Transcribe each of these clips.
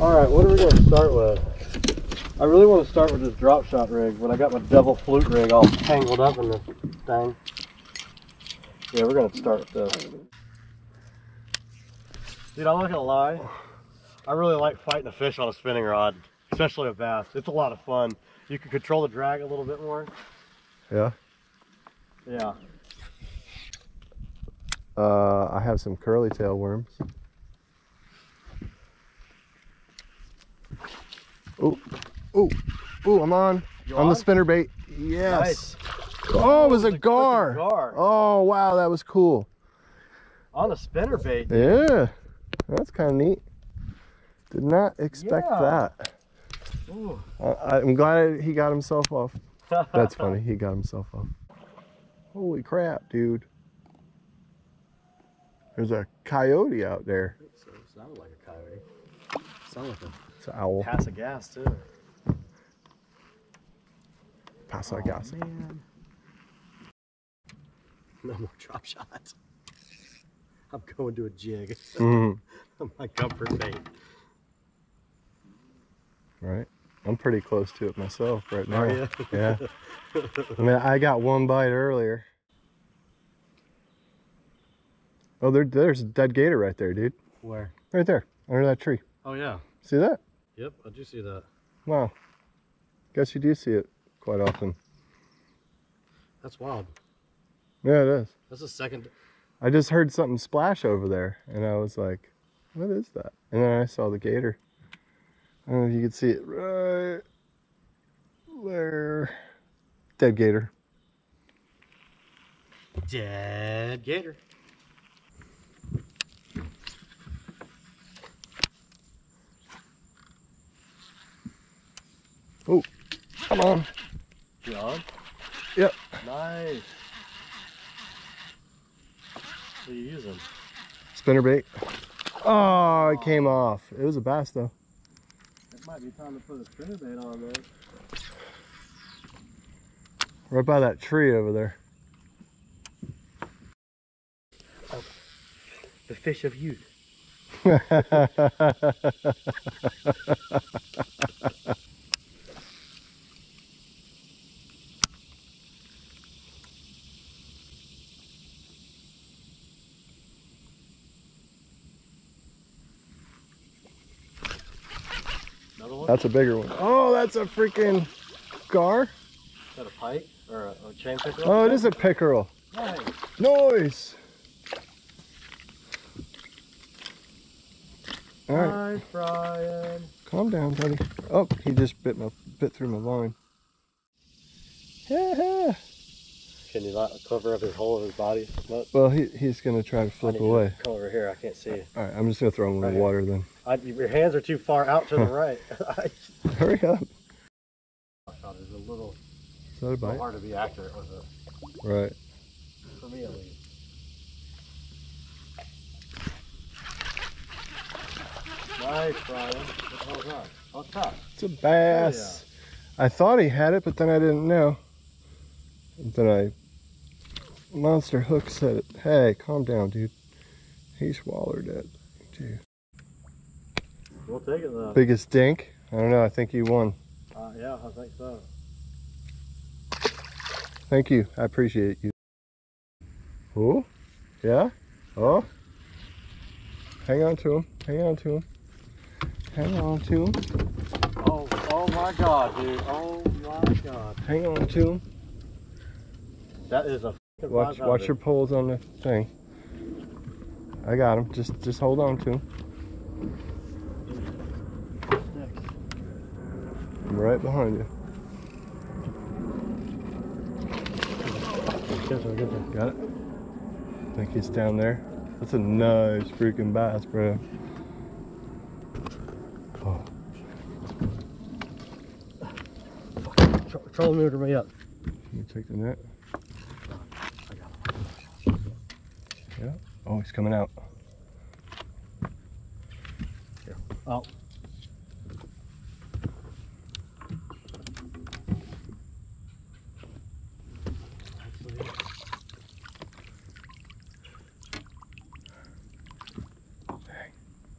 Alright, what are we going to start with? I really want to start with this drop shot rig, but I got my devil flute rig all tangled up in this thing. Yeah, we're going to start with this. Dude, I'm not going to lie. I really like fighting a fish on a spinning rod, especially a bass. It's a lot of fun. You can control the drag a little bit more. Yeah? Yeah. I have some curly tail worms. Oh, oh, oh, I'm on. On the spinner bait. Yes. Nice. Oh, it was a gar. Oh, wow, that was cool. On the spinner bait. Dude. Yeah, that's kind of neat. Did not expect that. I'm glad he got himself off. That's funny, he got himself off. Holy crap, dude. There's a coyote out there. So it sounded like a coyote. Sounded like it's an owl. Pass of gas too. Pass of gas. Man. No more drop shots. I'm going to a jig. My comfort bait. Right. I'm pretty close to it myself right now. Are you? Yeah. I mean, I got one bite earlier. Oh, there's a dead gator right there, dude. Where? Right there, under that tree. Oh, yeah. See that? Yep, I do see that. Wow. Guess you do see it quite often. That's wild. Yeah, it is. That's the second. I just heard something splash over there, and I was like, what is that? And then I saw the gator. I don't know if you can see it right there. Dead gator. Dead gator. Oh, come on. You on? Yep. Nice. What are you using? Spinner bait. Oh, it came off. It was a bass though. It might be time to put a spinner bait on there. Right by that tree over there. Oh, the fish of youth. Another one? That's a bigger one. Oh, that's a freaking gar. Is that a pike or a chain pickerel? Oh, it is a pickerel. Nice. Nice. All right. Hi, Brian. Calm down, buddy. Oh, he just bit through my line. Yeah. Can you not cover up his hole in his body? No. Well, he's gonna try to flip away. Come over here. I can't see you. All right, I'm just gonna throw him in the water then. Your hands are too far out to the right. Hurry up. It's a little hard to be accurate with it. Right. For me, at least. Nice, Brian. What was that? Oh, top. It's a bass. Yeah. I thought he had it, but then I didn't know. Then monster hook said it. Hey, calm down, dude. He swallowed it. Dude. We'll take it though. Biggest dink? I don't know. I think you won. Yeah, I think so. Thank you. I appreciate you. Oh, yeah. Oh. Hang on to him. Hang on to him. Hang on to him. Oh my God, dude. Oh my God. Hang on to him. That is a watch your poles on the thing. I got him. Just hold on to him. I'm right behind you. Got it? I think he's down there. That's a nice freaking bass, bro. Oh. Troll moved me up. Let me take the net. Yeah. Oh, he's coming out. Here. Oh.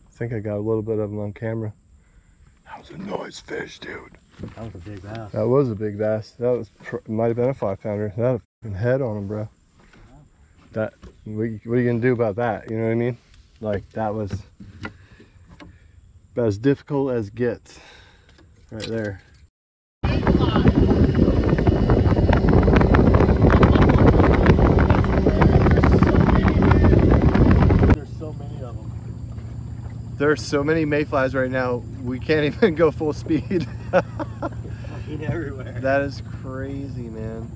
I think I got a little bit of him on camera. was a nice fish, dude. That was a big bass. That was a big bass. That was might have been a 5-pounder. That had a fucking head on him, bro. That what are you gonna do about that? You know what I mean? Like that was about as difficult as gets, right there. There's so many mayflies right now, we can't even go full speed. Everywhere. That is crazy, man.